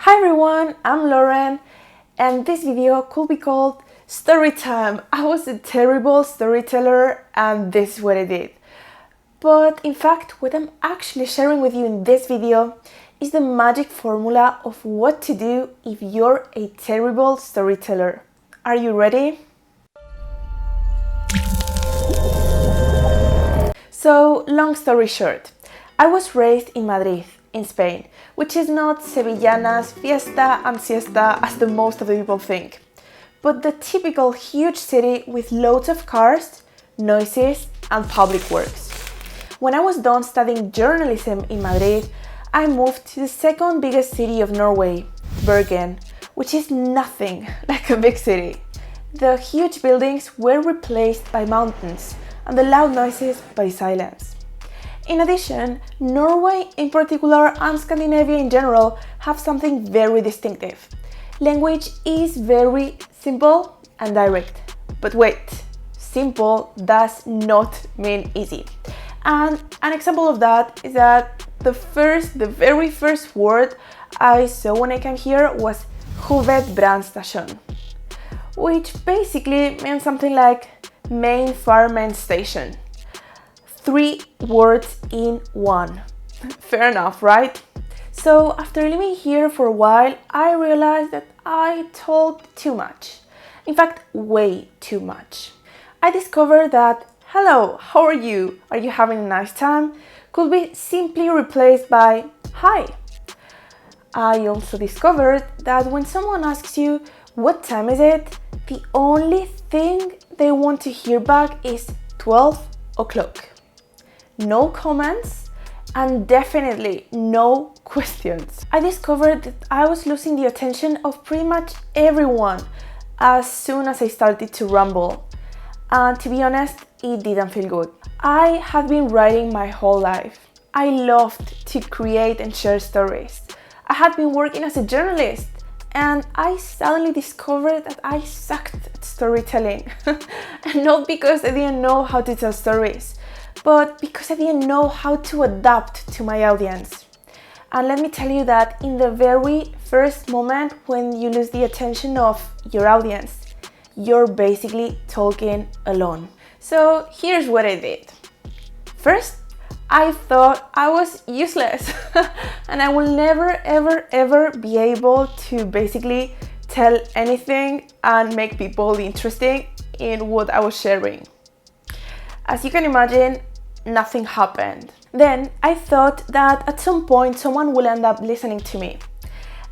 Hi everyone, I'm Lauren, and this video could be called Story Time. I was a terrible storyteller and this is what I did. But in fact, what I'm actually sharing with you in this video is the magic formula of what to do if you're a terrible storyteller. Are you ready? So, long story short, I was raised in Madrid, in Spain, which is not Sevillanas fiesta and siesta as the most of the people think, but the typical huge city with loads of cars, noises, and public works. When I was done studying journalism in Madrid, I moved to the second biggest city of Norway, Bergen, which is nothing like a big scity. The huge buildings were replaced by mountains and the loud noises by silence. In addition, Norway in particular and Scandinavia in general have something very distinctive. Language is very simple and direct. But wait, simple does not mean easy. And an example of that is that the very first word I saw when I came here was hovedbrandstasjon, which basically means something like main fireman station. 3 words in one. Fair enough, right? So after living here for a while, I realized that I talked too much. In fact, way too much. I discovered that hello, how are you? Are you having a nice time? Could be simply replaced by hi. I also discovered that when someone asks you what time is it, the only thing they want to hear back is 12 o'clock. No comments and definitely no questions. I discovered that I was losing the attention of pretty much everyone as soon as I started to ramble. And to be honest, it didn't feel good. I had been writing my whole life. I loved to create and share stories. I had been working as a journalist and I suddenly discovered that I sucked at storytelling. And not because I didn't know how to tell stories, but because I didn't know how to adapt to my audience. And let me tell you that in the very first moment when you lose the attention of your audience, you're basically talking alone. So here's what I did. First, I thought I was useless and I will never ever be able to basically tell anything and make people interested in what I was sharing. As you can imagine, nothing happened. Then I thought that at some point someone will end up listening to me.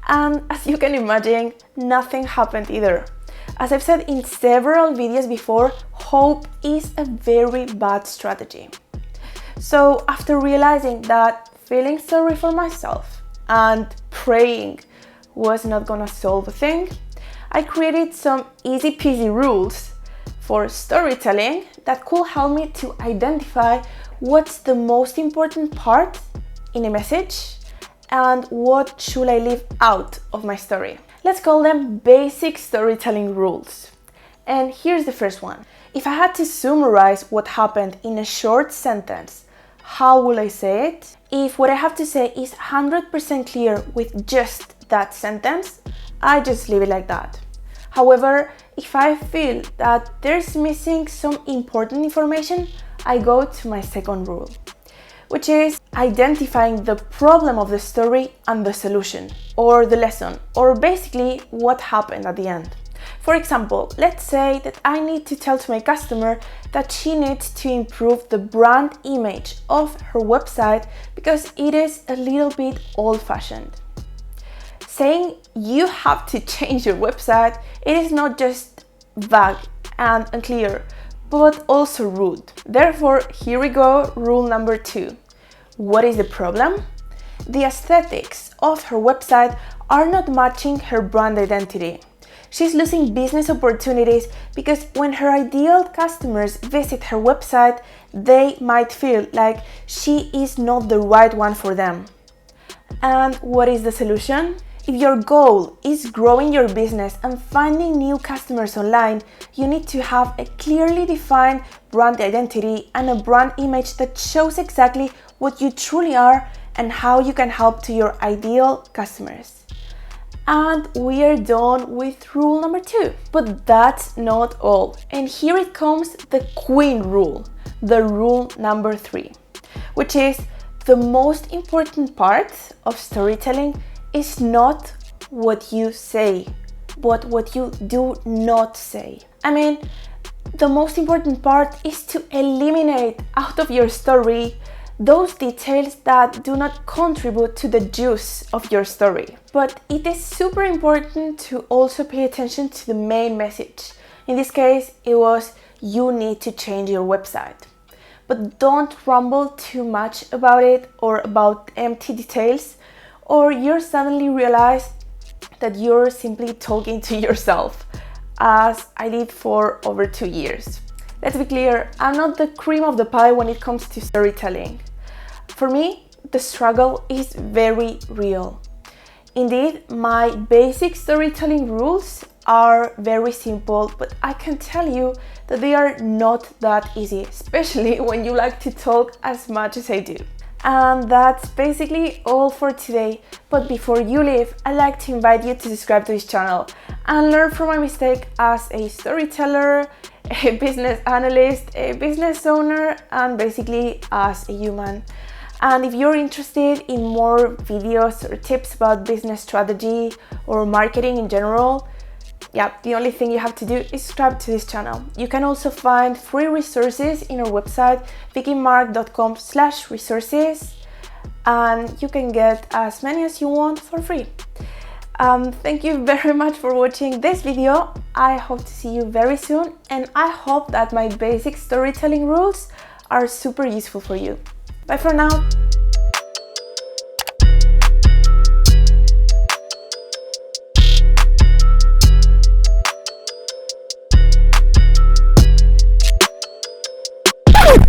And as you can imagine, nothing happened either. As I've said in several videos before, hope is a very bad strategy. So after realizing that feeling sorry for myself and praying was not gonna solve a thing, I created some easy peasy rules for storytelling that could help me to identify what's the most important part in a message and what should I leave out of my story. Let's call them basic storytelling rules. And here's the first one. If I had to summarize what happened in a short sentence, how will I say it? If what I have to say is 100% clear with just that sentence, I just leave it like that. However, if I feel that there's missing some important information, I go to my second rule, which is identifying the problem of the story and the solution, or the lesson, or basically what happened at the end. For example, let's say that I need to tell to my customer that she needs to improve the brand image of her website because it is a little bit old-fashioned. Saying you have to change your website, it is not just vague and unclear, but also rude. Therefore, here we go, rule number 2. What is the problem? The aesthetics of her website are not matching her brand identity. She's losing business opportunities because when her ideal customers visit her website, they might feel like she is not the right one for them. And what is the solution? If your goal is growing your business and finding new customers online, you need to have a clearly defined brand identity and a brand image that shows exactly what you truly are and how you can help to your ideal customers. And we are done with rule number 2. But that's not all. And here it comes the queen rule, the rule number 3, which is the most important part of storytelling is not what you say, but what you do not say. I mean, the most important part is to eliminate out of your story those details that do not contribute to the juice of your story. But it is super important to also pay attention to the main message. In this case, it was you need to change your website. But don't rumble too much about it or about empty details, or you'll suddenly realize that you're simply talking to yourself, as I did for over 2 years. Let's be clear, I'm not the cream of the pie when it comes to storytelling. For me, the struggle is very real. Indeed, my basic storytelling rules are very simple, but I can tell you that they are not that easy, especially when you like to talk as much as I do. And that's basically all for today. But before you leave, I'd like to invite you to subscribe to this channel and learn from my mistake as a storyteller, a business analyst, a business owner, and basically as a human. And if you're interested in more videos or tips about business strategy or marketing in general, the only thing you have to do is subscribe to this channel. You can also find free resources in our website, vickymark.com/resources, and you can get as many as you want for free. Thank you very much for watching this video. I hope to see you very soon, and I hope that my basic storytelling rules are super useful for you. Bye for now.